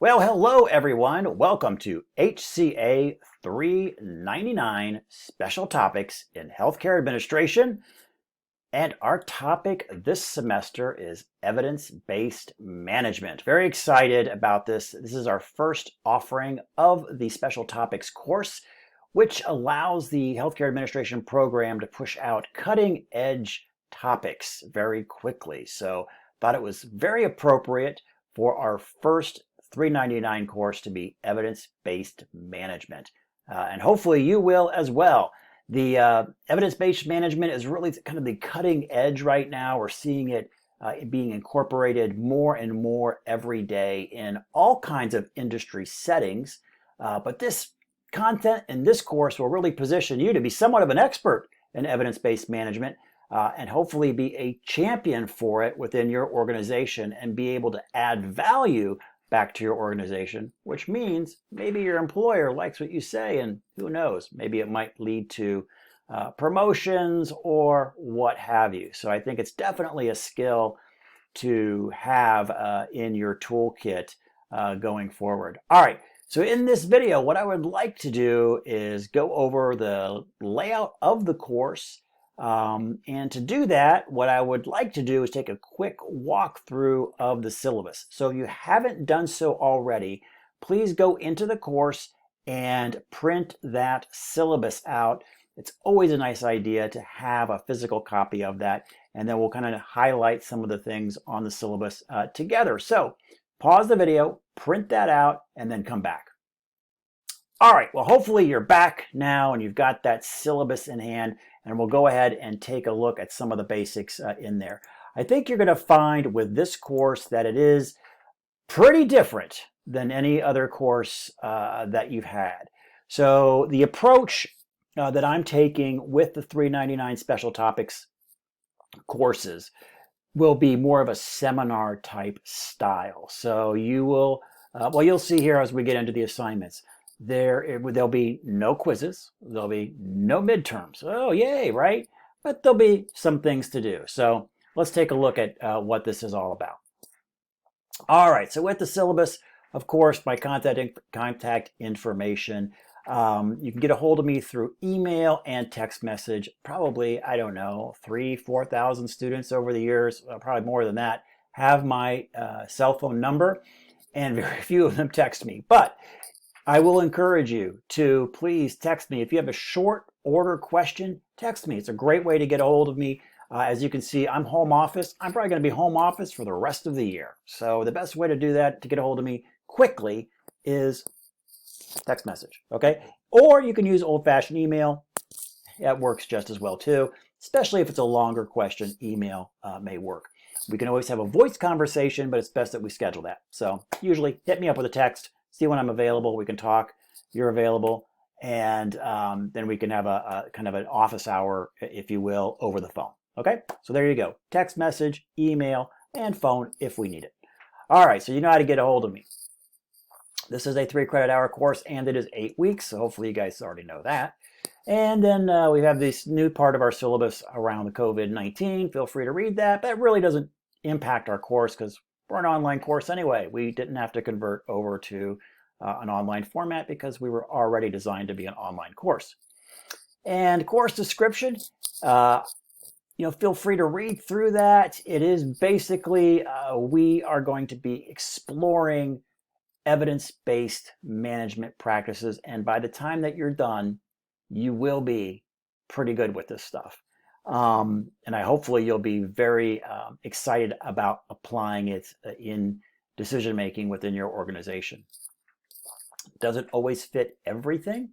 Well, hello everyone. Welcome to HCA 399 Special Topics in Healthcare Administration. And our topic this semester is evidence-based management. Very excited about this. This is our first offering of the Special Topics course, which allows the Healthcare Administration program to push out cutting-edge topics very quickly. So thought it was very appropriate for our first 399 course to be evidence-based management. And hopefully you will as well. The evidence-based management is really kind of the cutting edge right now. We're seeing it being incorporated more and more every day in all kinds of industry settings. But this content in this course will really position you to be somewhat of an expert in evidence-based management and hopefully be a champion for it within your organization and be able to add value back to your organization, which means maybe your employer likes what you say, and who knows, maybe it might lead to promotions or what have you. So I think it's definitely a skill to have in your toolkit going forward. All right, so in this video, what I would like to do is go over the layout of the course. And to do that, what I would like to do is take a quick walkthrough of the syllabus. So if you haven't done so already, please go into the course and print that syllabus out. It's always a nice idea to have a physical copy of that, and then we'll kind of highlight some of the things on the syllabus together. So pause the video, print that out, and then come back. All right, well, hopefully you're back now and you've got that syllabus in hand, and we'll go ahead and take a look at some of the basics in there. I think you're going to find with this course that it is pretty different than any other course that you've had. So the approach that I'm taking with the 399 Special Topics courses will be more of a seminar type style. So you will, well, you'll see here as we get into the assignments, there'll be no quizzes, there'll be no midterms. Oh, yay, right? But there'll be some things to do. So let's take a look at what this is all about. All right, so with the syllabus, of course, my contact information. You can get a hold of me through email and text message. Probably, I don't know, 4,000 students over the years, probably more than that, have my cell phone number, and very few of them text me. But I will encourage you to please text me. If you have a short order question, text me. It's a great way to get a hold of me. As you can see, I'm home office. I'm probably going to be home office for the rest of the year. So the best way to do that, to get a hold of me quickly, is text message, okay? Or you can use old-fashioned email. That works just as well too, especially if it's a longer question. Email may work. We can always have a voice conversation, but it's best that we schedule that. So usually hit me up with a text. See when I'm available, we can talk, you're available, and then we can have a kind of an office hour, if you will, over the phone. Okay, so there you go. Text message, email, and phone if we need it. All right, so you know how to get a hold of me. This is a 3-credit-hour course, and it is 8 weeks, so hopefully you guys already know that. And then we have this new part of our syllabus around the COVID-19. Feel free to read that. That really doesn't impact our course because we're an online course anyway. We didn't have to convert over to an online format because we were already designed to be an online course. And course description, feel free to read through that. It is basically, we are going to be exploring evidence-based management practices. And by the time that you're done, you will be pretty good with this stuff. And hopefully you'll be very excited about applying it in decision-making within your organization. It doesn't always fit everything,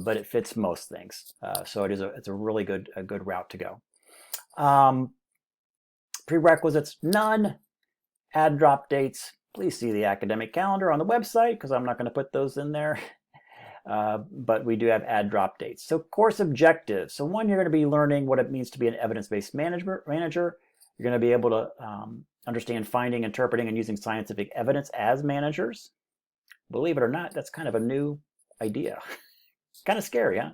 but it fits most things. So it's a really good route to go. Prerequisites, none. Add drop dates. Please see the academic calendar on the website because I'm not going to put those in there. But we do have add drop dates. So course objectives. So one, you're going to be learning what it means to be an evidence-based manager. You're going to be able to understand finding, interpreting, and using scientific evidence as managers. Believe it or not, that's kind of a new idea. Kind of scary, huh?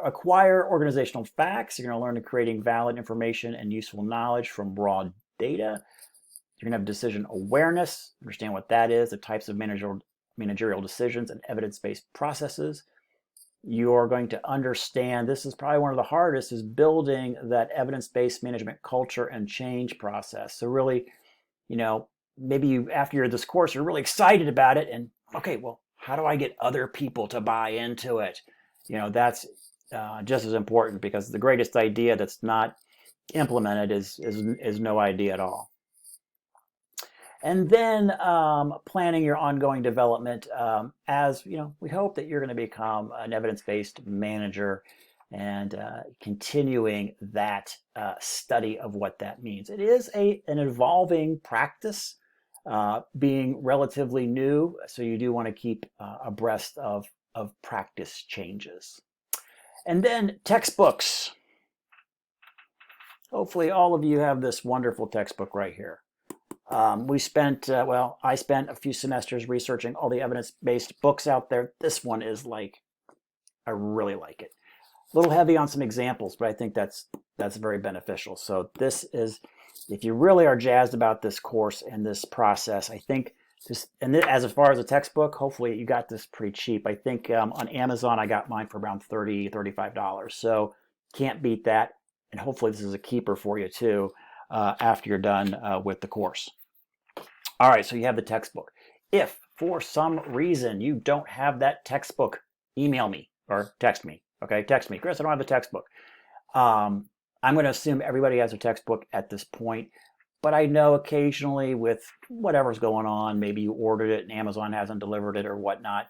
Acquire organizational facts. You're going to learn creating valid information and useful knowledge from raw data. You're going to have decision awareness, understand what that is, the types of managerial decisions and evidence-based processes. You're going to understand, this is probably one of the hardest, is building that evidence-based management culture and change process. So really, maybe you, after this course, you're really excited about it, and okay, well, how do I get other people to buy into it? That's just as important, because the greatest idea that's not implemented is no idea at all. And then planning your ongoing development, as we hope that you're going to become an evidence-based manager, and continuing that study of what that means. It is an evolving practice, being relatively new, so you do want to keep abreast of practice changes. And then textbooks. Hopefully all of you have this wonderful textbook right here. I spent a few semesters researching all the evidence-based books out there. This one is I really like it. A little heavy on some examples, but I think that's very beneficial. So this is, if you really are jazzed about this course and this process, I think as far as a textbook, hopefully you got this pretty cheap. I think on Amazon I got mine for around $30, $35. So can't beat that. And hopefully this is a keeper for you too after you're done with the course. All right, so you have the textbook. If for some reason you don't have that textbook, email me or text me. Okay, text me, Chris, I don't have the textbook. I'm going to assume everybody has a textbook at this point, but I know occasionally with whatever's going on, maybe you ordered it and Amazon hasn't delivered it or whatnot.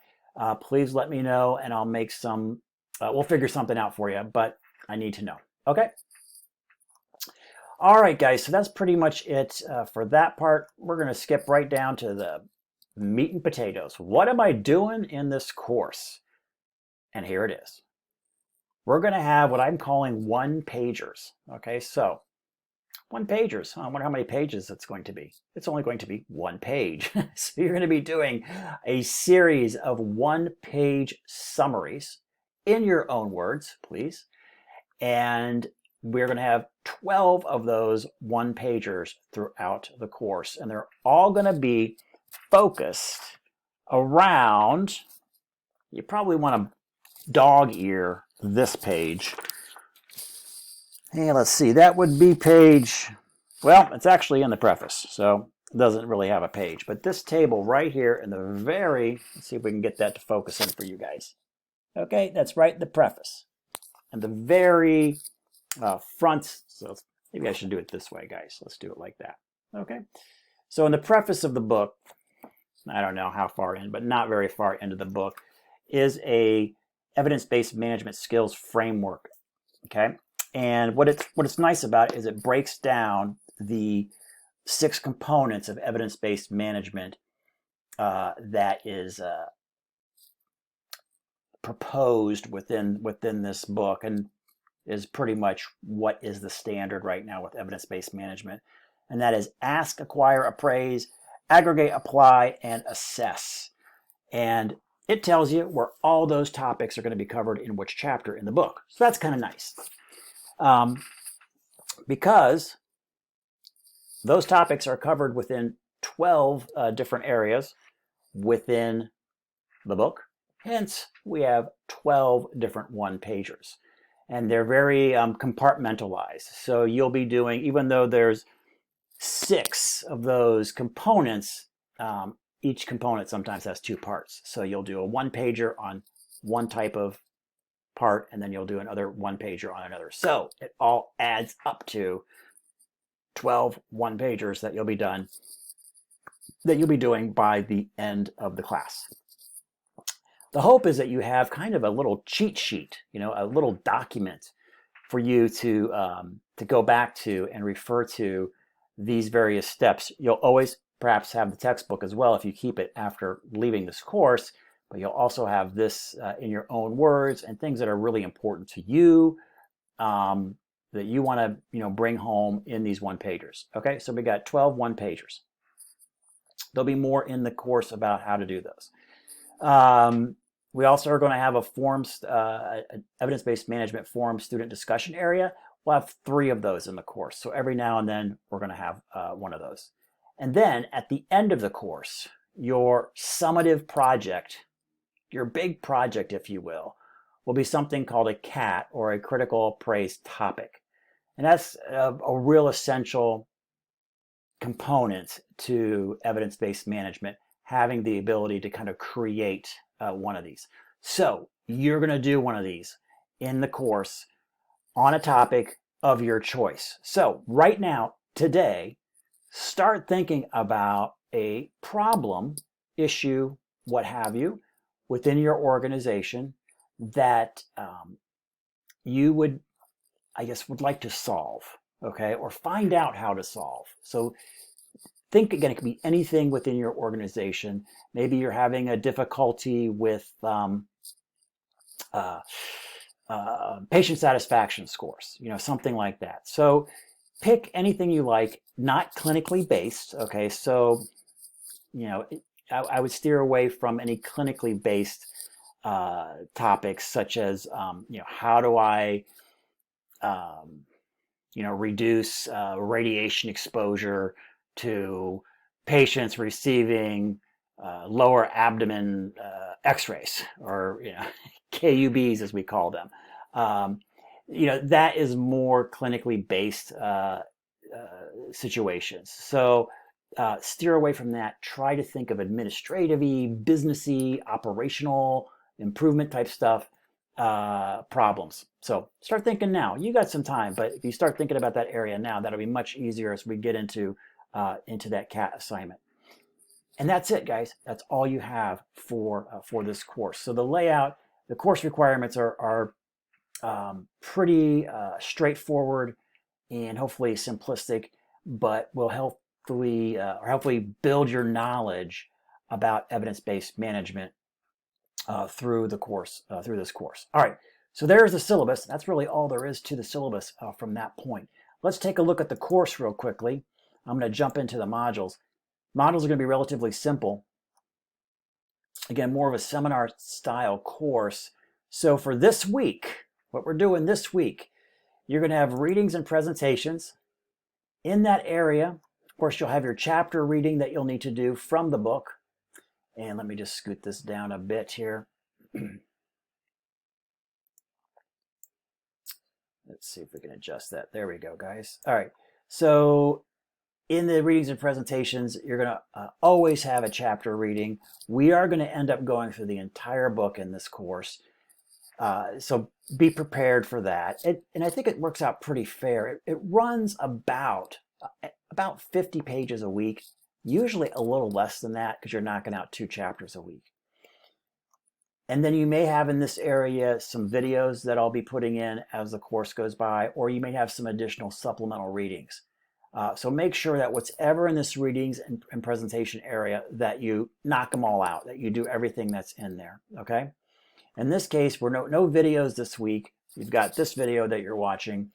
Please let me know, and I'll make we'll figure something out for you, but I need to know. Okay? All right, guys, so that's pretty much it for that part. We're going to skip right down to the meat and potatoes. What am I doing in this course? And here it is. We're going to have what I'm calling one-pagers. Okay, so one-pagers. I wonder how many pages it's going to be. It's only going to be one page. So you're going to be doing a series of one-page summaries in your own words, please. And we're going to have 12 of those one-pagers throughout the course. And they're all going to be focused around, you probably want to dog ear this page. Hey, let's see, that would be page, well, it's actually in the preface, so it doesn't really have a page. But this table right here in the let's see if we can get that to focus in for you guys. Okay, that's right in the preface. And the very front, so maybe I should do it this way, guys. Let's do it like that. Okay, so in the preface of the book, I don't know how far in, but not very far into the book, is a evidence-based management skills framework. Okay, and what it's nice about it is it breaks down the 6 components of evidence-based management that is proposed within this book, and is pretty much what is the standard right now with evidence-based management. And that is ask, acquire, appraise, aggregate, apply, and assess. And it tells you where all those topics are going to be covered in which chapter in the book. So that's kind of nice. Because those topics are covered within 12 different areas within the book. Hence, we have 12 different one-pagers. And they're very compartmentalized. So you'll be doing, even though there's 6 of those components, each component sometimes has 2 parts. So you'll do a one-pager on one type of part, and then you'll do another one-pager on another. So it all adds up to 12 one-pagers that you'll be doing by the end of the class. The hope is that you have kind of a little cheat sheet, a little document for you to go back to and refer to these various steps. You'll always perhaps have the textbook as well if you keep it after leaving this course, but you'll also have this in your own words and things that are really important to you that you want to bring home in these one-pagers. Okay, so we got 12 one-pagers. There'll be more in the course about how to do those. We also are going to have an evidence-based management forum student discussion area. We'll have 3 of those in the course. So every now and then we're going to have one of those. And then at the end of the course, your summative project, your big project, if you will be something called a CAT, or a critical appraised topic. And that's a real essential component to evidence-based management, having the ability to kind of create one of these. So you're going to do one of these in the course on a topic of your choice. So right now, today, start thinking about a problem, issue, what have you, within your organization that you would, I guess, would like to solve, okay, or find out how to solve. So think again, it could be anything within your organization. Maybe you're having a difficulty with patient satisfaction scores, something like that. So pick anything you like, not clinically based, okay? So, I would steer away from any clinically based topics such as, how do I, reduce radiation exposure to patients receiving lower abdomen x-rays, or KUBs as we call them. That is more clinically based situations. So steer away from that. Try to think of administrative-y, business-y, operational improvement type stuff, problems. So start thinking now. You got some time, but if you start thinking about that area now, that'll be much easier as we get into that CAT assignment. And that's it, guys. That's all you have for this course. So the layout, the course requirements are pretty straightforward and hopefully simplistic, but will hopefully build your knowledge about evidence-based management through this course. All right, so there's the syllabus. That's really all there is to the syllabus from that point. Let's take a look at the course real quickly. I'm going to jump into the modules. Modules are going to be relatively simple. Again, more of a seminar style course. So for this week, what we're doing this week, you're going to have readings and presentations. In that area, of course, you'll have your chapter reading that you'll need to do from the book. And let me just scoot this down a bit here. Let's see if we can adjust that. There we go, guys. All right. So in the readings and presentations, you're going to always have a chapter reading. We are going to end up going through the entire book in this course. So be prepared for that. And I think it works out pretty fair. It runs about 50 pages a week, usually a little less than that because you're knocking out 2 chapters a week. And then you may have in this area some videos that I'll be putting in as the course goes by, or you may have some additional supplemental readings. So make sure that whatever in this readings and presentation area that you knock them all out, that you do everything that's in there, okay? In this case, we're no videos this week. You've got this video that you're watching,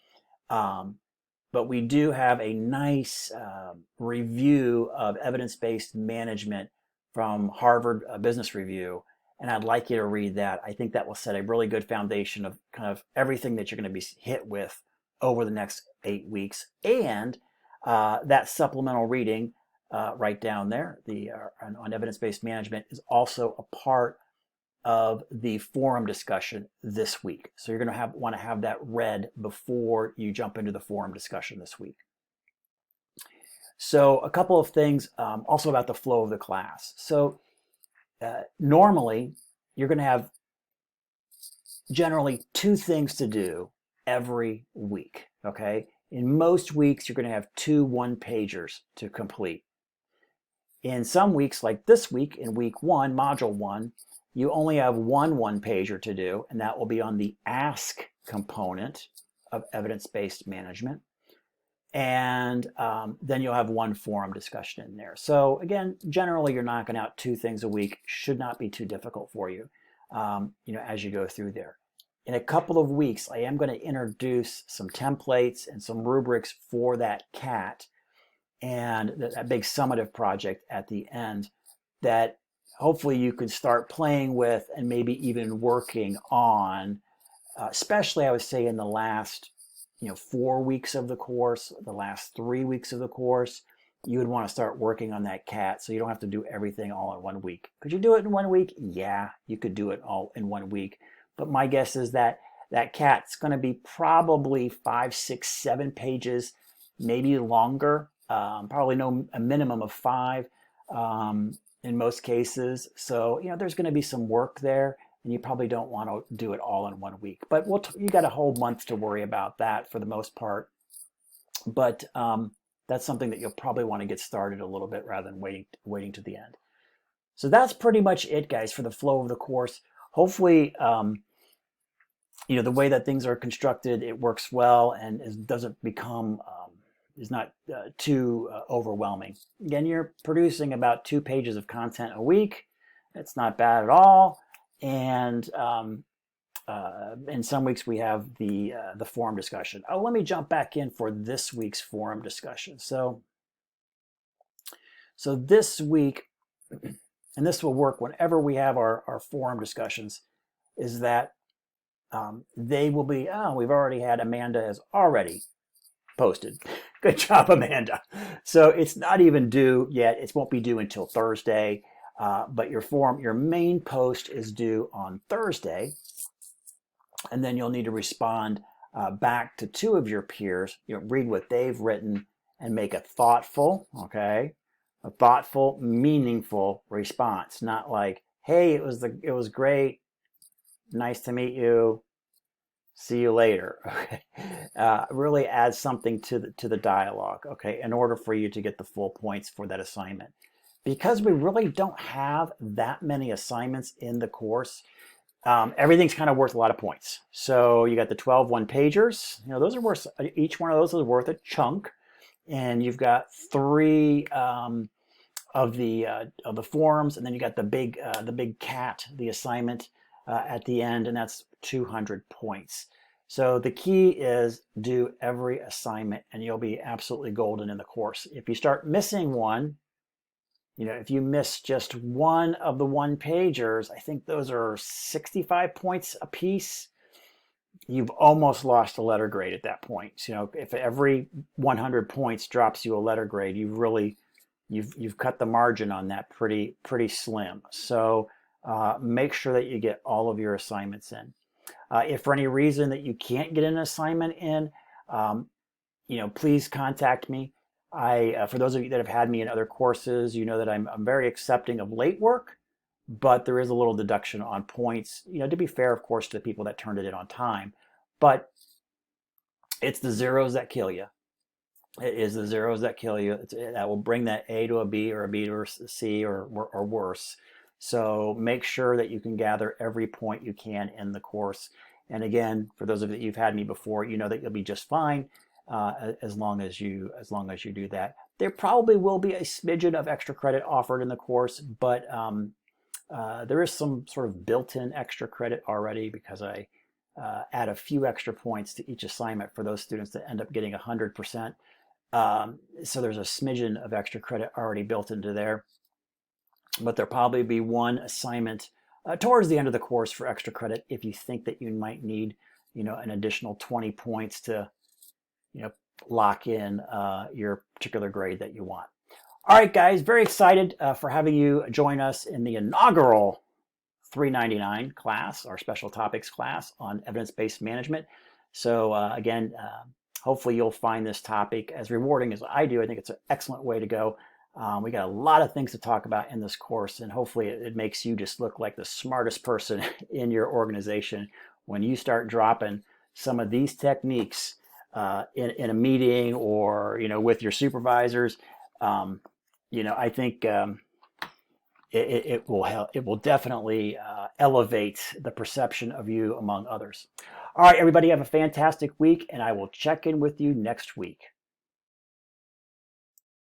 but we do have a nice review of evidence-based management from Harvard Business Review, and I'd like you to read that. I think that will set a really good foundation of kind of everything that you're going to be hit with over the next 8 weeks. And that supplemental reading right down there, on evidence-based management, is also a part of the forum discussion this week. So you're going to want to have that read before you jump into the forum discussion this week. So a couple of things also about the flow of the class. So normally you're going to have generally 2 things to do every week, okay? In most weeks, you're going to have 2 one-pagers to complete. In some weeks, like this week, in week 1, module 1, you only have one pager to do, and that will be on the ask component of evidence-based management. And then you'll have 1 forum discussion in there. So again, generally you're knocking out 2 things a week. Should not be too difficult for you, as you go through there. In a couple of weeks, I am going to introduce some templates and some rubrics for that CAT and that big summative project at the end that hopefully you could start playing with and maybe even working on, especially I would say in the last 4 weeks of the course, the last 3 weeks of the course, you would want to start working on that cat so you don't have to do everything all in 1 week. Could you do it in 1 week? Yeah, you could do it all in 1 week. But my guess is that that cat's going to be probably 5, 6, 7 pages, maybe longer. Probably a minimum of 5 in most cases. So, there's going to be some work there, and you probably don't want to do it all in 1 week. But you got a whole month to worry about that for the most part. But that's something that you'll probably want to get started a little bit rather than waiting to the end. So that's pretty much it, guys, for the flow of the course. Hopefully, the way that things are constructed, it works well and doesn't become is not too overwhelming. Again, you're producing about 2 pages of content a week. It's not bad at all. And in some weeks we have the forum discussion. Oh, let me jump back in for this week's forum discussion. So this week, and this will work whenever we have our forum discussions, is that they will be, we've already had, Amanda has already posted. Good job, Amanda. So it's not even due yet. It won't be due until Thursday. But your main post is due on Thursday. And then you'll need to respond back to 2 of your peers. Read what they've written and make a thoughtful, meaningful response. Not like, hey, it was great. Nice to meet you. See you later. Okay. Really add something to the dialogue, okay, in order for you to get the full points for that assignment. Because we really don't have that many assignments in the course, everything's kind of worth a lot of points. So you got the 12 one-pagers. Those are worth, each one of those is worth a chunk. And you've got 3 of the forums, and then you got the big cat, the assignment at the end, and that's 200 points. So the key is do every assignment, and you'll be absolutely golden in the course. If you start missing one, if you miss just one of the one-pagers, I think those are 65 points a piece. You've almost lost a letter grade at that point. So, if every 100 points drops you a letter grade, you've cut the margin on that pretty slim. So make sure that you get all of your assignments in. If for any reason that you can't get an assignment in, please contact me. For those of you that have had me in other courses, you know that I'm very accepting of late work, but there is a little deduction on points, to be fair, of course, to the people that turned it in on time. But it's the zeros that kill you. It is the zeros that kill you. That will bring that A to a B or a B to a C or worse. So make sure that you can gather every point you can in the course. And again, for those of you that you've had me before, you know that you'll be just fine as long as you do that. There probably will be a smidgen of extra credit offered in the course, but there is some sort of built-in extra credit already because I add a few extra points to each assignment for those students that end up getting 100%. So there's a smidgen of extra credit already built into there. But there'll probably be one assignment towards the end of the course for extra credit if you think that you might need, an additional 20 points to, lock in your particular grade that you want. All right, guys, very excited for having you join us in the inaugural 399 class, our special topics class on evidence-based management. So again, hopefully you'll find this topic as rewarding as I do. I think it's an excellent way to go. We got a lot of things to talk about in this course, and hopefully it makes you just look like the smartest person in your organization when you start dropping some of these techniques in a meeting or with your supervisors. I think it will help. It will definitely elevate the perception of you among others. All right, everybody, have a fantastic week, and I will check in with you next week.